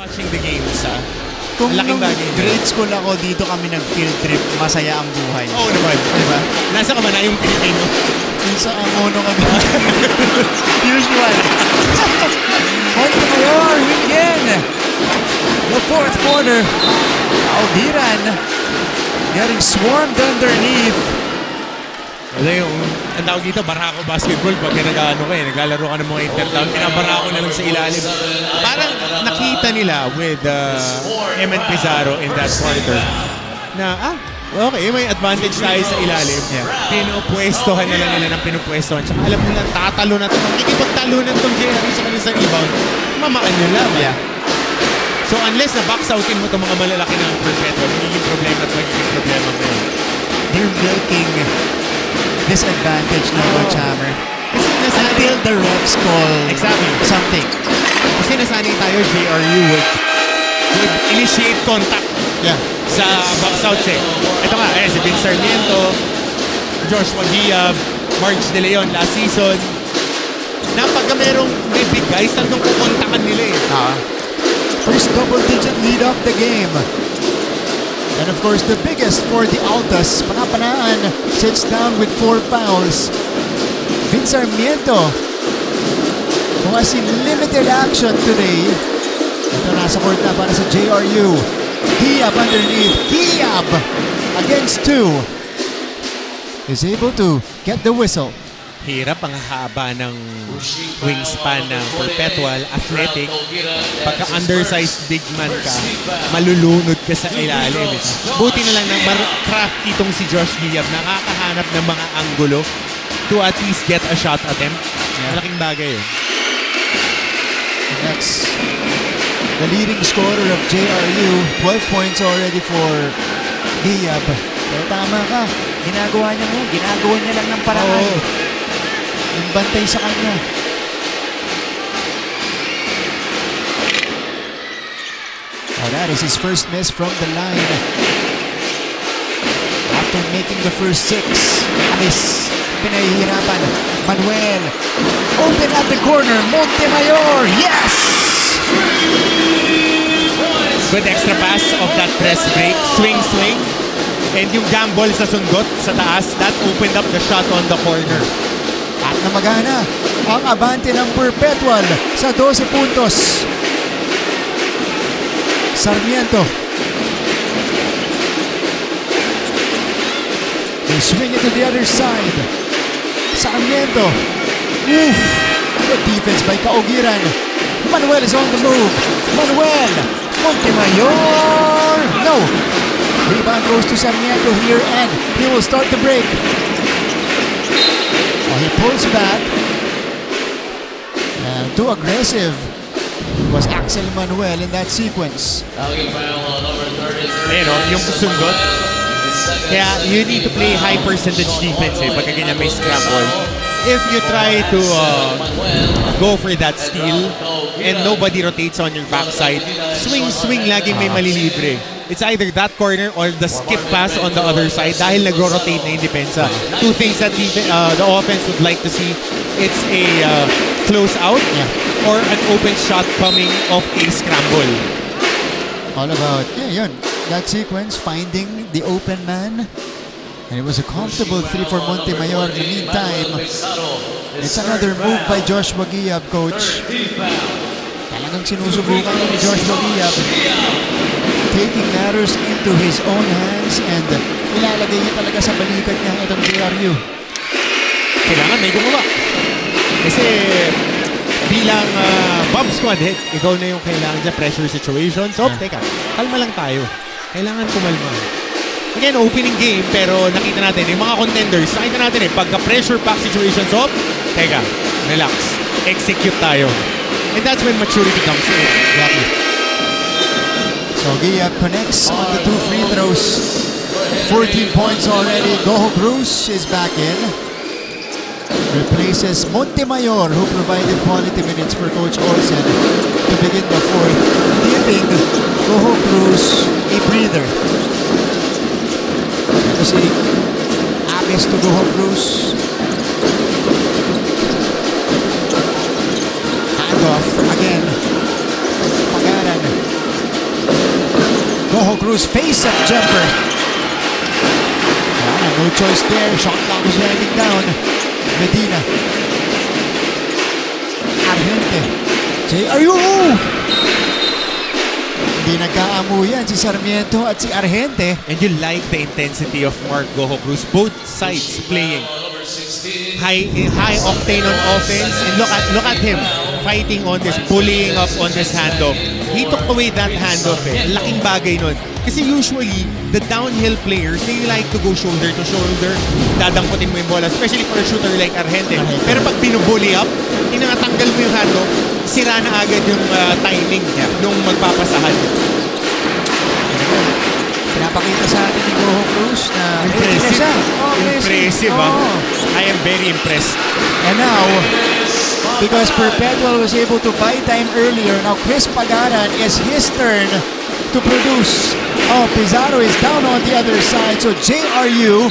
watching the games, ha? Kung Laking bagay. grade school ako, dito kami nag-field trip, masaya ang buhay. Oo naman. Diba? Nasa ka ba na yung Pilipino? Yung sa Amono kami. Usual. Montemayor win again. The fourth quarter. Augiran getting swarmed underneath. Ano yung, ang tawag dito, barako basketball. Pag naglalaro ka ng mga intertown, pinabarako na lang sa ilalim. Parang nakita nila with Eman Pizarro in that quarter na, okay, may advantage tayo sa ilalim. Yeah. Pinupwestohan na lang nila ng pinupwestohan. Tsaka alam nila, tatalo na ito. Makikipagtalunan itong JRE sa kanila sa rebound, mamaan nyo lang. Yeah. So unless na-box outin mo itong mga malalaki ng perpetual, hindi problema at magiging problema mo. They're milking disadvantage na Coach Hammer. Until the refs call something. Kasi nasanay tayo, JRU would initiate contact sa box outs eh. Ito nga, si Vince Sarmiento, Joshua Giab, Marge De Leon last season. Na pagka merong may big guys, talagang kukontakan nila eh. First double-digit lead of the game. And of course, the biggest for the Altas, Panapanaan, sits down with 4 fouls. Vince Sarmiento, who has seen limited action today. Ito nasa court na para sa JRU. Giab underneath. Giab against 2. Is able to get the whistle. Hirap ang haba ng wingspan ng Perpetual, athletic. Pagka undersized big man ka, malulunod ka sa ilalim. Buti na lang na crafty itong si Josh Giab, nakakahanap ng mga anggulo to at least get a shot attempt. Malaking bagay yun. That's the leading scorer of JRU. 12 points already for Giab. Pero tama ka, ginagawa niya lang ng paraan. Yung bantay sa kanya. Oh, that is his first miss from the line. After making the first 6, miss. Pinahihirapan. Manuel. Open at the corner. Montemayor. Yes! Good extra pass of that press break. Swing. And yung gamble sa sundot sa taas, that opened up the shot on the corner. At namagana ang abante ng Perpetual sa 12 puntos. Sarmiento. They swing it to the other side. Sarmiento. Good defense by Kaugiran. Manuel is on the move. Manuel. Montemayor. No. Rebound goes to Sarmiento here and he will start the break. He pulls back. And too aggressive was Axel Manuel in that sequence. Ayun o, yung sundot. Kaya you need to play high percentage defense eh, pagka ganyan may scramble. If you try to go for that steal and nobody rotates on your backside, swing laging may malilibre. It's either that corner or the skip pass on the other side dahil nagro-rotate na yung depensa. Two things that the offense would like to see. It's a close out or an open shot coming off a scramble. All about, yun. That sequence, finding the open man. And it was a comfortable 3 for Montemayor. In the meantime, it's another move by Joshua Giab, coach. Talagang sinusubukan ni Joshua Giab, taking matters into his own hands and ilalagay niya talaga sa balikat niya itong JRU. Kailangan may gumawa. Kasi bilang bomb squad head, ikaw na yung kailangan dyan, pressure situation. So, teka, kalma lang tayo. Kailangan kumalma. Again, opening game, pero nakita natin, yung mga contenders, nakita natin pagka pressure pack situation, so, teka, relax. Execute tayo. And that's when maturity comes in. Exactly. So Giab connects on the 2 free throws. 14 points already. Goho Cruz is back in. Replaces Montemayor, who provided quality minutes for Coach Olsen to begin the fourth, giving Goho Cruz a breather. Kasi Ames to Goho Cruz. Handoff again. Pagaran. Cruz face-up jumper. No choice there. Shot clock is winding down. Medina. Argente. JRU! Hindi nagkaamuyan si Sarmiento at si Argente. And you like the intensity of Mark Goho Cruz. Both sides playing high octane on offense. And look at him fighting on this, bullying up on this handoff. He took away that handoff eh. Laking bagay nun. Kasi usually, the downhill players, they like to go shoulder to shoulder. Dadangkutin mo yung bola, especially for a shooter like Argente. Pero pag binubully up, tinatanggal mo yung handoff, sira na agad yung timing niya nung magpapasahan. Pinapakita sa atin ni Goho Cruz na impressive. Impressive. I am very impressed. And now, because Perpetual was able to buy time earlier, now Chris Pagaran is his turn to produce. Oh, Pizarro is down on the other side. So JRU,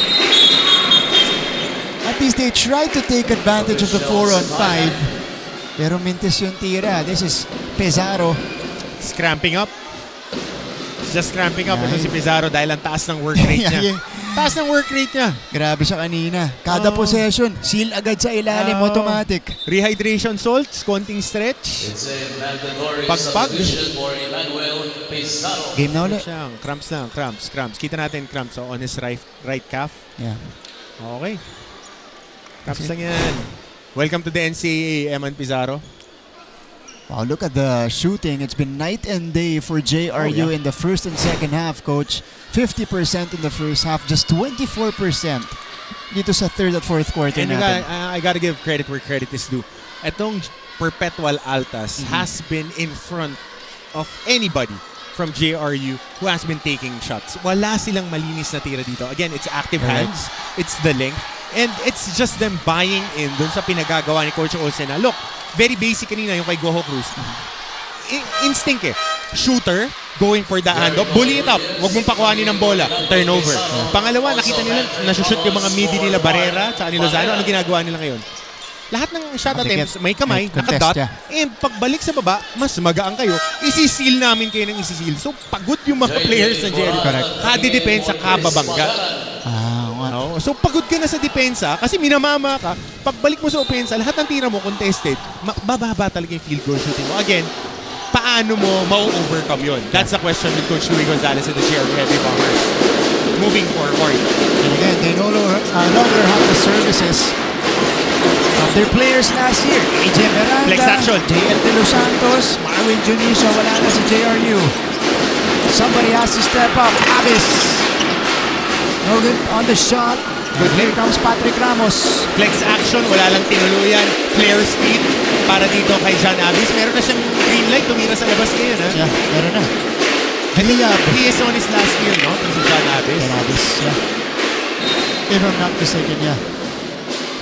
at least they tried to take advantage of the 4-on-5. Pero mintis yung tira. This is Pizarro. It's cramping up. It's just cramping up. Ito si Pizarro dahil ang taas ng work rate niya. Taas ng work rate niya. Grabe siya kanina. Kada possession, seal agad sa ilalim, automatic. Rehydration salts, konting stretch. Pagpag. Game na ulit. Cramps na, cramps. Kita natin cramps on his right calf. Yeah. Okay. Cramps lang yan. Welcome to the NCAA, Eman Pizarro. Wow, look at the shooting. It's been night and day for JRU in the first and second half, Coach. 50% in the first half, just 24% dito sa third at fourth quarter and natin. I gotta give credit where credit is due. Etong Perpetual Altas has been in front of anybody from JRU who has been taking shots. Wala silang malinis na tira dito. Again, it's active hands, it's the length, and it's just them buying in dun sa pinagagawa ni Coach Olsen na, look, very basic kanina yung kay Goho Cruz. Instinct eh. Shooter, going for the handoff, bully it up. Huwag mong pakuhanin ng bola. Turnover. Pangalawa, nakita nila, nasushoot yung mga midi nila Barrera sa Lozano. Ano ginagawa nila ngayon? Lahat ng shot attempts, may kamay, nakadot. And pagbalik sa baba, mas magaang kayo. Isisil namin kayo ng isisil. So, pagod yung mga players ng Jerry. Kadi-depensa, kababangga. No? So pagod ka na sa depensa kasi minamama ka. Pagbalik mo sa opensa, lahat ng tira mo contested. Bababa talaga yung field goal shooting mo. Again, paano mo ma-overcome yun? That's the question with Coach Louis Gonzalez and the Jerry Heavy Bombers. Moving forward. And again, they no longer have the services of their players last year. AJ Miranda, Flex action. JL De Los Santos, Marwin Junicio, wala na si JRU. Somebody has to step up. Avis. No good on the shot. But here comes Patrick Ramos. Flex action, wala lang tinuluyan. Player speed para dito kay John Avis. Meron na siyang green light, tumira sa labas ngayon. Ha? Yeah, meron na. He is on his last year, no? Si John Avis. John Avis, yeah. If I'm not mistaken, yeah.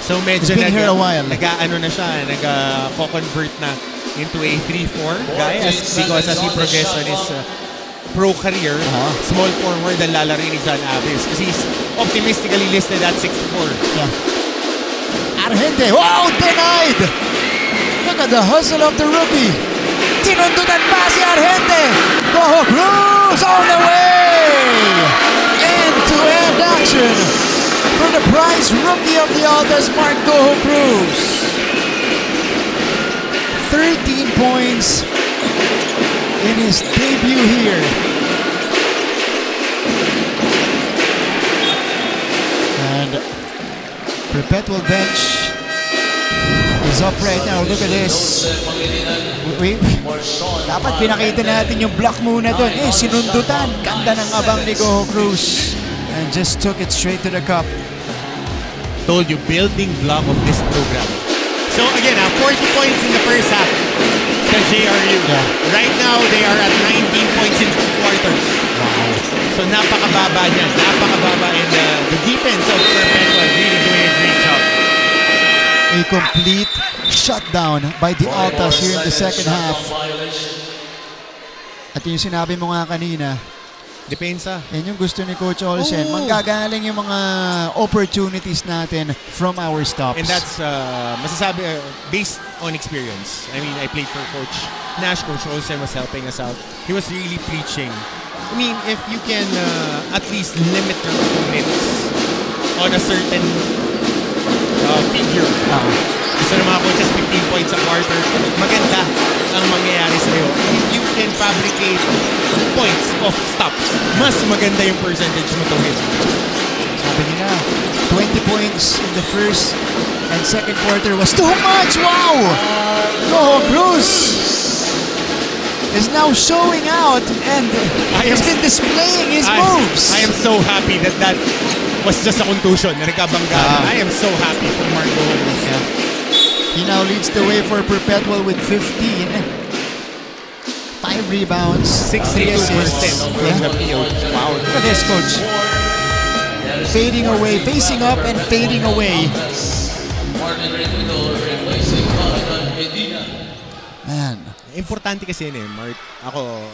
So medyo he's been here a while. Nag-ano na siya, nag-convert na into a 3-4 guy because as he progressed on his pro career, small forward ang lalarin ni John Avis kasi he's optimistically listed at 6'4". Yeah. Argente, wow, denied! Look at the hustle of the rookie. Tinundutan pa si Argente. Goho Cruz all the way! End-to-end action for the prize rookie of the Altas, Mark Goho Cruz. 13 points in his debut here. And Perpetual bench is up right now. Look at this. Wait. Dapat pinakita natin yung block muna doon. Sinundutan. Ganda ng abang ni Goho Cruz. And just took it straight to the cup. Told you, building block of this program. So again, 40 points in the first half. The JRU. Yeah. Right now, they are at 19 points in 2 quarters. Wow. So napakababa niyan. Napakababa. And the defense of Perpetual really doing a great job. A complete shutdown by the Altas here in the second half. At yung sinabi mo nga kanina, depensa. Yan yung gusto ni Coach Olsen. Manggagaling yung mga opportunities natin from our stops. And that's masasabi based on experience. I mean, I played for Coach Nash. Coach Olsen was helping us out. He was really preaching I mean, if you can at least limit your opponents on a certain figure. Gusto ng mga coaches 15 points a quarter. Maganda ang mangyayari sa'yo. If you can fabricate points of stops, mas maganda yung percentage mo to win. Sabi nila, 20 points in the first and second quarter was too much! Wow! Rojo Cruz is now showing out and he's been displaying his moves. I am so happy that was just a contusion na nagkabangga. I am so happy for Marco Cruz. Yeah. He now leads the way for Perpetual with 15. 5 rebounds, 62% assists. over the field. Wow. Look at this, coach. Fading away, facing up and fading away. Man. Importante kasi yun eh, Mark. Ako,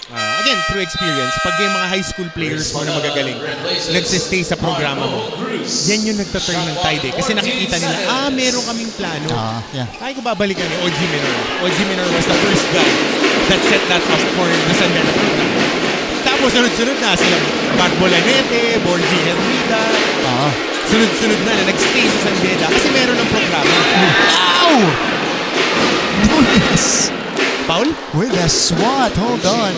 again, through experience, pag yung mga high school players mo na magagaling, nagsistay sa programa mo, yan yung nagtaturn ng tide eh. Kasi nakikita nila, meron kaming plano. Yeah. Kaya ko babalikan ni OG Minor. OG Minor was the first guy that set that up for the San Beda program. Tapos sunod-sunod na sila Bart Bolanete, Borgie Henrida. Sunod-sunod na nagstay sa San Beda kasi meron ng programa. Ow! Nunez! Foul? With a swat. Hold on.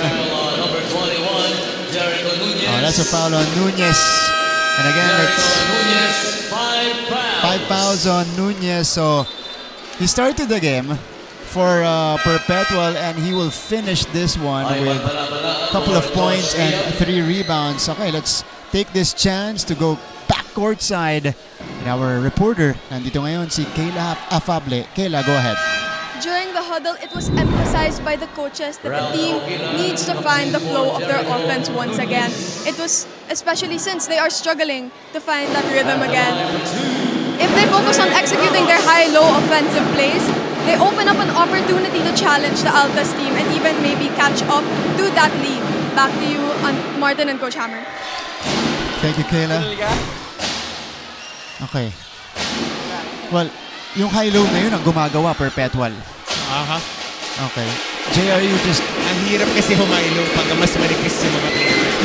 That's a foul on Nunez. And again, it's 5 fouls on Nunez. So he started the game for Perpetual and he will finish this one with a couple of points and 3 rebounds. Okay, let's take this chance to go back courtside. And our reporter, nandito ngayon si Kayla Afable. Kayla, go ahead. During the huddle, it was emphasized by the coaches that the team needs to find the flow of their offense once again. It was especially since they are struggling to find that rhythm again. If they focus on executing their high-low offensive plays, they open up an opportunity to challenge the Altas team and even maybe catch up to that lead. Back to you, Martin and Coach Hammer. Thank you, Kayla. Okay. Well, yung high-low na yun ang gumagawa Perpetual. Okay. JRU just... Ang hirap kasi humailo pag mas manipis yung mga players.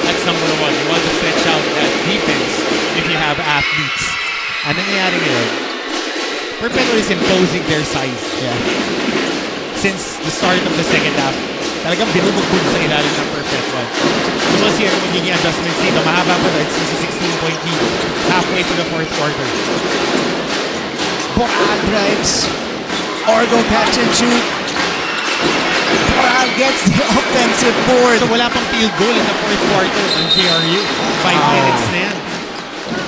That's number one. You want to stretch out that defense if you have athletes. Ang nangyayari ngayon, Perpetual is imposing their size. Yeah. Since the start of the second half, talagang binubugbog sa ilalim ng Perpetual. So once here, magiging adjustments dito, mahaba pa na. It's a 16-point lead halfway to the fourth quarter. Boral drives. Orgo catch and shoot. Boral gets the offensive board. So wala pang field goal in the fourth quarter ng JRU. 5 minutes na yan.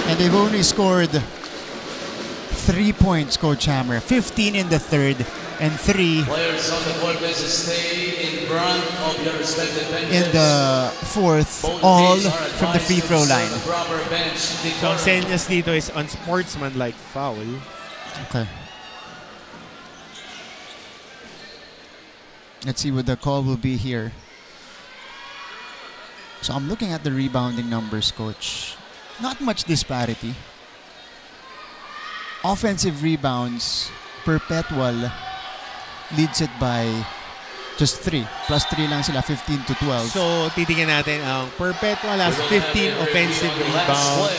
And they've only scored 3 points, Coach Hammer. 15 in the third and 3 Players on the court, please stay in front of your respective benches. in the fourth, all from the free throw line. So ang senyas dito is unsportsmanlike foul. Okay. Let's see what the call will be here. So I'm looking at the rebounding numbers, Coach. Not much disparity. Offensive rebounds, Perpetual leads it by just 3. Plus 3 lang sila, 15 to 12. So titingnan natin ang Perpetual has 15 offensive rebounds.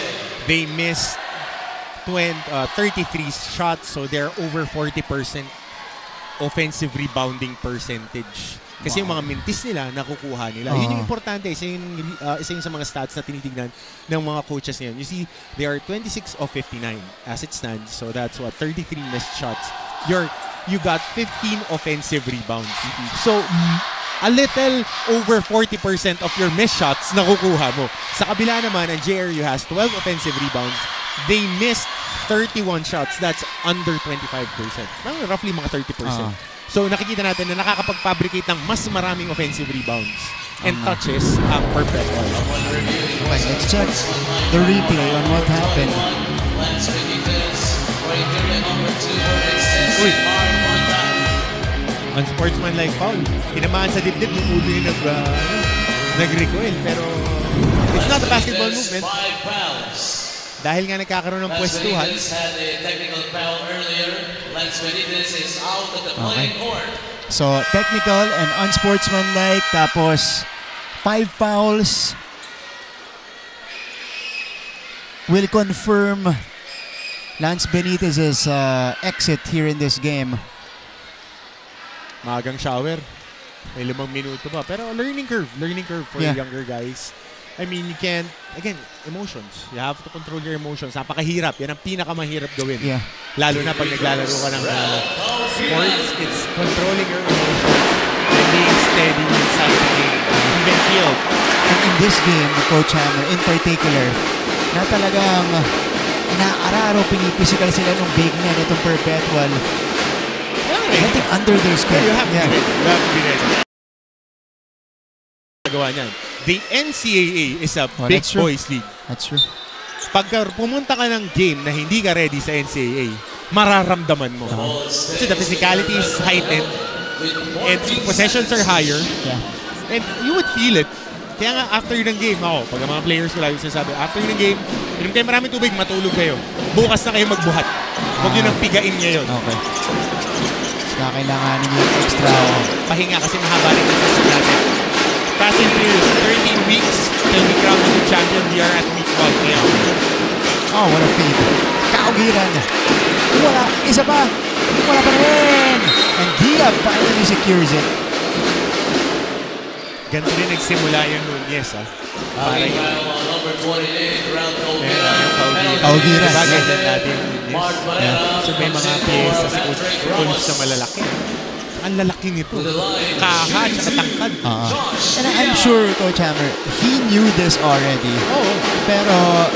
They missed 33 shots, so they're over 40% offensive rebounding percentage. Kasi yung mga mintis nila, nakukuha nila. Yun yung importante. Isa yung sa mga stats na tinitignan ng mga coaches ngayon. You see, they are 26 of 59 as it stands. So that's what, 33 missed shots. You got 15 offensive rebounds. So, a little over 40% of your missed shots nakukuha mo. Sa kabila naman, ang JRU has 12 offensive rebounds. They missed 31 shots. That's under 25%. Roughly mga 30%. So nakikita natin na nakakapag-fabricate ng mas maraming offensive rebounds and touches ang Perpetual. Okay, let's check the replay on what happened. Uy! Unsportsmanlike foul. Tinamaan sa dibdib yung ulo yung nag-recoil. Pero it's not a basketball movement. Dahil nga nagkakaroon ng pwestuhan. So, technical and unsportsmanlike. Tapos, 5 fouls will confirm Lance Benitez's exit here in this game. Maagang shower. May 5 minuto pa. Pero learning curve for younger guys. I mean, you can't, again, emotions. You have to control your emotions. Napakahirap. Yan ang pinakamahirap gawin. Yeah. Lalo na pag naglalaro ka ng sports, it's controlling your emotions and being steady inside the game. Even field. And in this game, Coach Hammer, in particular, na talagang inaararo, pinipisikal sila ng big men, itong Perpetual. I think under their skin. You have to be ready. You have to be ready. Niyan. The NCAA is a big boys league. That's true. Pagka pumunta ka ng game na hindi ka ready sa NCAA, mararamdaman mo. Kasi the physicality is heightened and possessions are higher. Yeah. And you would feel it. Kaya nga after ng game, pag ang mga players ko lagi sinasabi, after ng game, inom kayo maraming tubig, matulog kayo. Bukas na kayo magbuhat. Huwag nyo nang pigain ngayon. Okay. Kakailanganin yung extra pahinga kasi mahaba rin ang season natin. Fast and Furious, 13 weeks till we crown the champion. We are at week 12 ngayon. Oh, what a feed. Kaugiran. Wala. Isa pa. Wala pa rin. And Diab finally secures it. Ganito rin nagsimula yung Nunez, Para yung Kaugiran. Diba, ganyan natin yung Nunez. So may mga piyesa sa Ulf na malalaki. Ang lalaki nito. Kaha, tsaka tangkad. And I'm sure, Coach Hammer, he knew this already. Pero,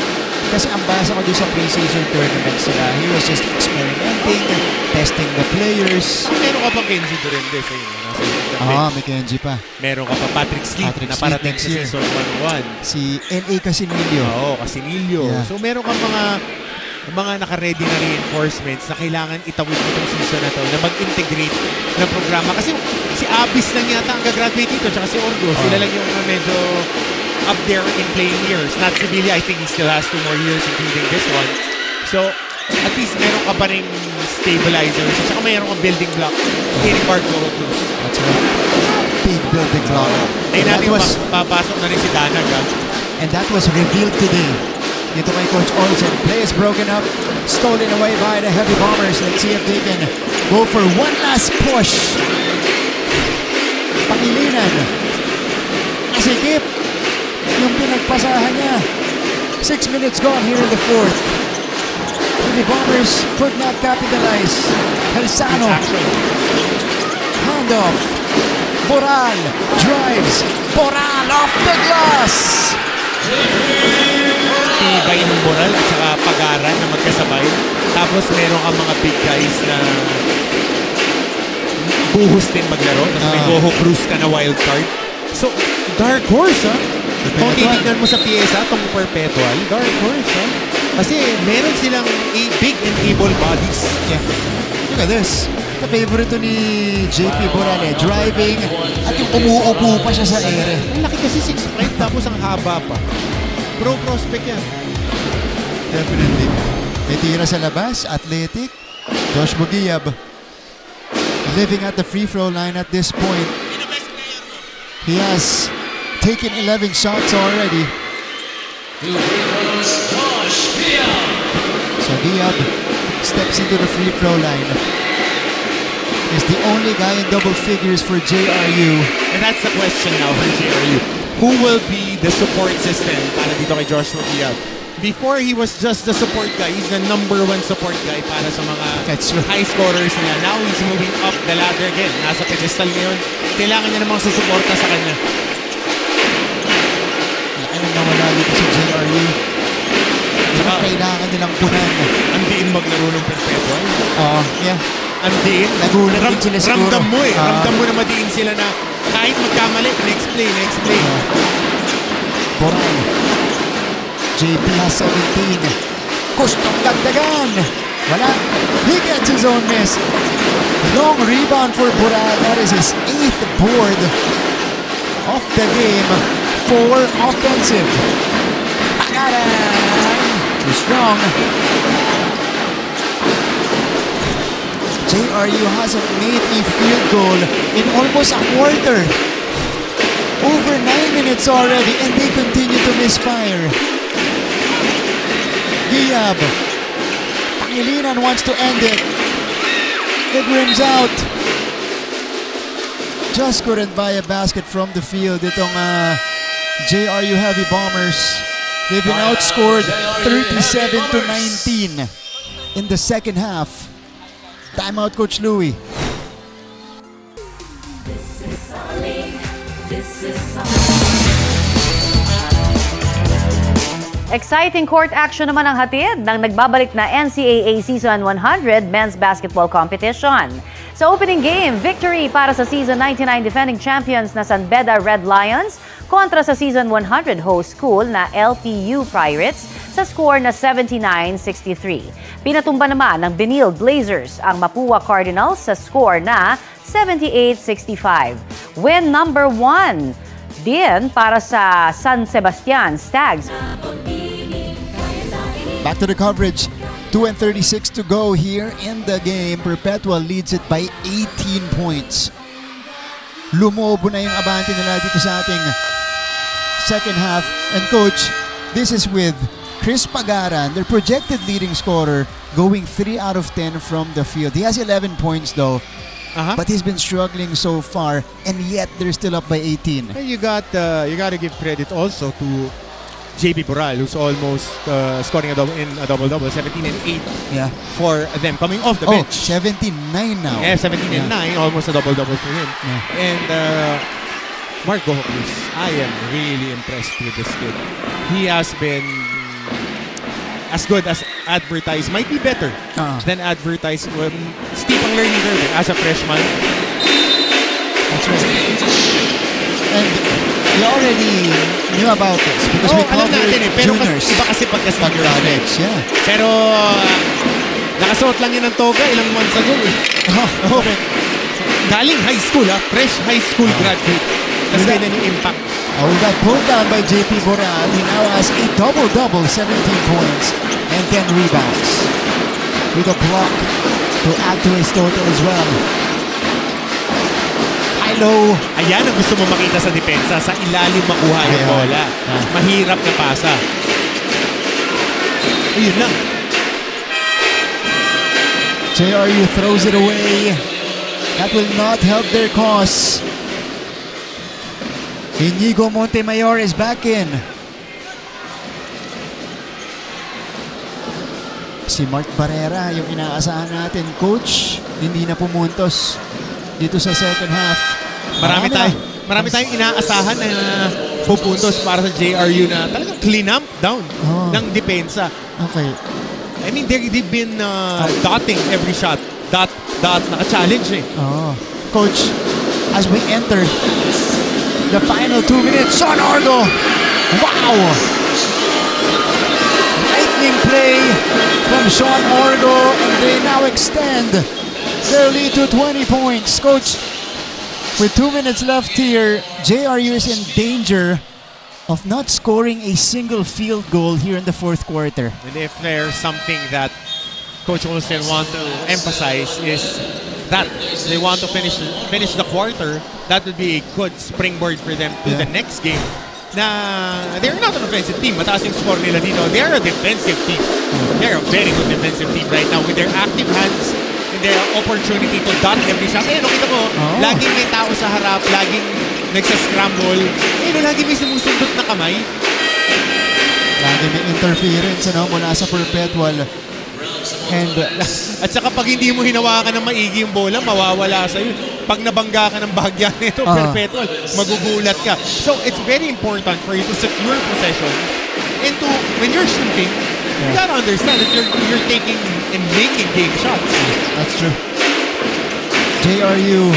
kasi ang basa ko doon sa preseason tournaments sila, he was just experimenting, testing the players. Meron ka pa Kenji Durende sa inyo. May Kenji pa. Meron ka pa Patrick Sleep na parating sa season 1-1. Si N.A. Casinillo. Casinillo. Yeah. So meron ka mga naka-ready na reinforcements na kailangan itawid mo itong season na to na mag-integrate ng programa. Kasi si Abis lang yata ang gagraduate dito tsaka si Orgo. Sila lang yung medyo up there in playing years. Not si Billy, I think he still has 2 more years including this one. So, at least meron ka pa rin stabilizers at saka meron kang building block in Marco Cruz. That's right. Big building block. Ayun natin papasok na rin si Danag. And that was revealed today. Dito kay Coach Olsen. Play is broken up. Stolen away by the Heavy Bombers. Let's see if they can go for one last push. Pangilinan. Masikip. Yung pinagpasahan niya. 6 minutes gone here in the 4th. Heavy Bombers could not capitalize. Helsano. Handoff. Boral drives. Boral off the glass. Tibay ng Boral at saka Pagaran na magkasabay. Tapos meron ka mga big guys na buhos din maglaro. Tapos may Goho Cruz ka na wild card. So, dark horse, Kung titignan mo sa pyesa, itong Perpetual, dark horse, Kasi meron silang big and able bodies. Yeah. Look at this. The favorite ni JP Borale, driving at yung umuupo pa siya sa ere. Ang laki kasi 6'5", tapos ang haba pa. Pro prospect yan. Definitely. May tira sa labas, athletic. Josh Bugiyab living at the free throw line at this point. He has taken 11 shots already. So Diab steps into the free throw line. Is the only guy in double figures for JRU. And that's the question now for JRU. Who will be the support system para dito kay Joshua Diab? Before, he was just the support guy. He's the #1 support guy para sa mga high scorers niya. Now he's moving up the ladder again. Nasa pedestal ngayon. Kailangan niya namang susuporta sa kanya. Ano nawala dito sa JRU? Kailangan nilang punan. Andiin maglaro ng Perpetual. Yeah. Andiin. Nagulat din sila siguro. Ramdam mo ramdam mo na madiin sila na kahit magkamali, next play. Boral. JP has 17. Gustong dagdagan. Wala. He gets his own miss. Long rebound for Boral. That is his 8th board of the game. 4 offensive. Too strong. JRU hasn't made a field goal in almost a quarter. Over 9 minutes already and they continue to misfire. Giab. Pangilinan wants to end it. It rims out. Just couldn't buy a basket from the field. Itong JRU Heavy Bombers. They've been outscored 37-19 in the second half. Timeout, Coach Louie. Exciting court action naman ang hatid ng nagbabalik na NCAA Season 100 Men's Basketball Competition. Sa opening game, victory para sa Season 99 defending champions na San Beda Red Lions kontra sa Season 100 host school na LPU Pirates sa score na 79-63. Pinatumba naman ng Benil Blazers ang Mapua Cardinals sa score na 78-65. Win number 1 din para sa San Sebastian Stags. Back to the coverage. 2:36 to go here in the game. Perpetual leads it by 18 points. Lumobo na yung abante nila dito sa ating second half. And coach, this is with Chris Pagaran, their projected leading scorer, going 3 out of 10 from the field. He has 11 points though. But he's been struggling so far, and yet they're still up by 18. You got to give credit also to JB Boral, who's almost scoring a double-double, 17 and 8 for them coming off the bench. 17-9 now. Yeah, 17 and 9, almost a double-double for him. Yeah. And Mark Gohocus, I am really impressed with this kid. He has been as good as advertised, might be better than advertised. Steep ang learning curve as a freshman. That's right. And we already knew about this because we covered pero juniors. Iba kasi pagka-senior college. Yeah. Pero nakasuot lang yun ng toga ilang months ago. Galing high school, fresh high school graduate. Kasi ganyan yung impact. We got pulled down by JP Boral. He now has a double-double, 17 points and 10 rebounds. With a block to add to his total as well. High-low. Ayan ang gusto mo makita sa depensa. Sa ilalim makuha yung bola. Mahirap na pasa. Ayun lang. JRU throws it away. That will not help their cause. Inigo Montemayor is back in. Si Mark Barrera, yung inaasahan natin, coach, hindi na pumuntos dito sa second half. Marami tayong inaasahan na pupuntos para sa JRU na talagang clean up down ng depensa. Okay. I mean, they've been dotting every shot. Dot, naka-challenge eh. Coach, as we enter the final 2 minutes, Sean Orgo. Wow! Lightning play from Sean Orgo, and they now extend their lead to 20 points. Coach, with 2 minutes left here, JRU is in danger of not scoring a single field goal here in the fourth quarter. And if there's something that Coach Olsen want to emphasize is that they want to finish the quarter, that would be a good springboard for them to the next game. Na they're not an offensive team. Mataas yung score nila dito. They're a defensive team. They're a very good defensive team right now with their active hands and their opportunity to dot every shot. Ayun, kita mo, laging may tao sa harap, laging nagsascramble. Ayun, laging may sumusundot na kamay. Laging may interference mula sa Perpetual. And at saka pag hindi mo hinawakan ng maigi yung bola, mawawala sa'yo. Pag nabangga ka ng bahagya nito, Perpetual, magugulat ka. So it's very important for you to secure possession and to, when you're shooting, you gotta understand that you're taking and making game shots. That's true. JRU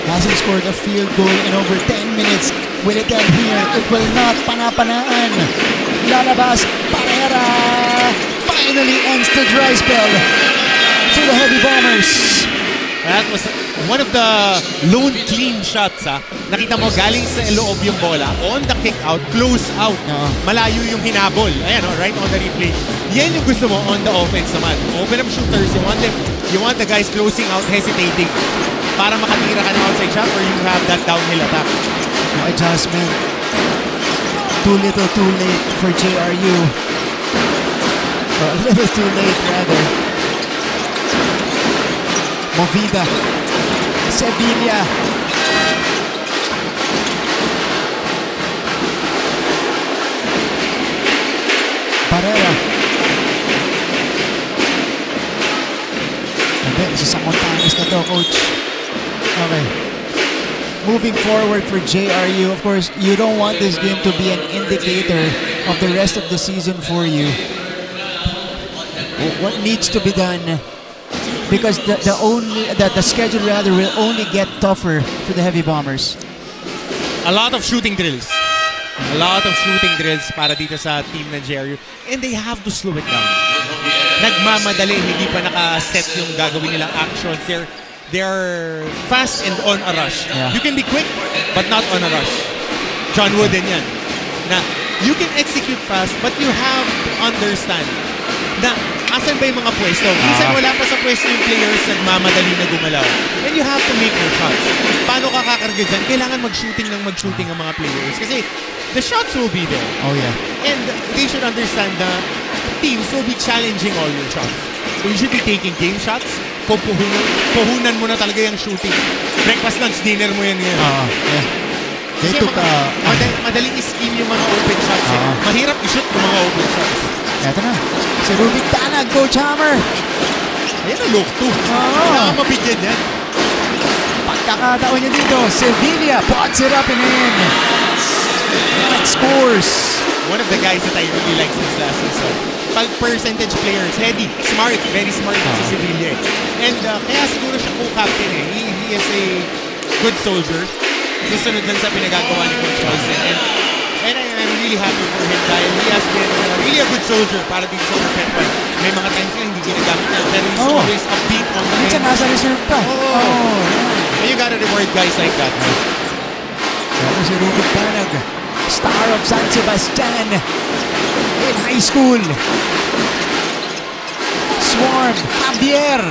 hasn't scored a field goal in over 10 minutes. Will it end here? It will not. Panapanaan. Lalabas. Barrera finally ends the dry spell to the Heavy Bombers. That was one of the lone clean shots. Nakita mo, galing sa loob yung bola. On the kick out, close out. Malayo yung hinabol. Ayan, right on the replay. Yan yung gusto mo on the offense naman. Open up shooters. You want the guys closing out, hesitating para makatira ka ng outside shot or you have that downhill attack. adjustment. Too little, too late for JRU. Or a little too late, rather. Movida. Sevilla. Barrera. And then, sa Montañez na to, coach. Okay. Moving forward for JRU, of course, you don't want this game to be an indicator of the rest of the season for you. What needs to be done? Because the schedule rather will only get tougher for the Heavy Bombers. A lot of shooting drills. A lot of shooting drills para dito sa team ng JRU. And they have to slow it down. Nagmamadali, hindi pa naka-set yung gagawin nilang actions. They're fast and on a rush. Yeah. You can be quick, but not on a rush. John Wooden yan. Na, you can execute fast, but you have to understand na asan ba yung mga pwesto. Minsan wala pa sa pwesto yung players nagmamadali na gumalaw. And you have to make your shots. Paano ka kakarga dyan? Kailangan mag-shooting ang mga players. Kasi the shots will be there. Oh yeah. And they should understand na teams will be challenging all your shots. So you should be taking game shots. Puhunan mo na talaga yung shooting. Breakfast, lunch, dinner mo yan ngayon. Yeah. They took madaling i-scheme yung mga open shots. Mahirap i-shoot yung mga open shots. Eto na. Si Rubik Tanag, Coach Hammer. Ayan ang look 2. Kailangan mabigyan yan. Pagkakataon niya dito, Sevilla puts it up and in. That scores. One of the guys that I really like since last season. Pag percentage players, heady, smart, very smart si Sevilla. And kaya siguro siya co-captain eh. He is a good soldier. Susunod lang sa pinagagawa ni Coach Olsen. And I'm really happy for him dahil he has been really a good soldier para dito sa Perpetual. May mga times na hindi ginagamit niya pero he's always upbeat on the Minsan nasa reserve pa. And you gotta reward guys like that. Ako si Rubik Tanag, star of San Sebastian in high school. Swarm, Javier.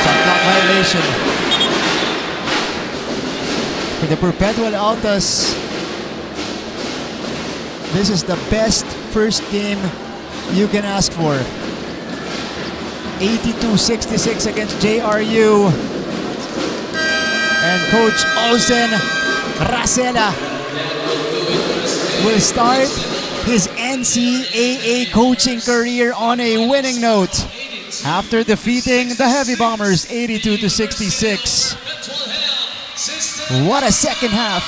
Shot clock violation. For the Perpetual Altas, this is the best first game you can ask for. 82-66 against JRU. And Coach Olsen Rasela will start his NCAA coaching career on a winning note after defeating the Heavy Bombers 82-66. What a second half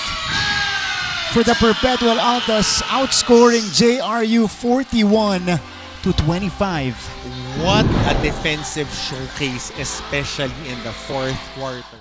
for the Perpetual Altas, outscoring JRU 41-25. What a defensive showcase, especially in the fourth quarter.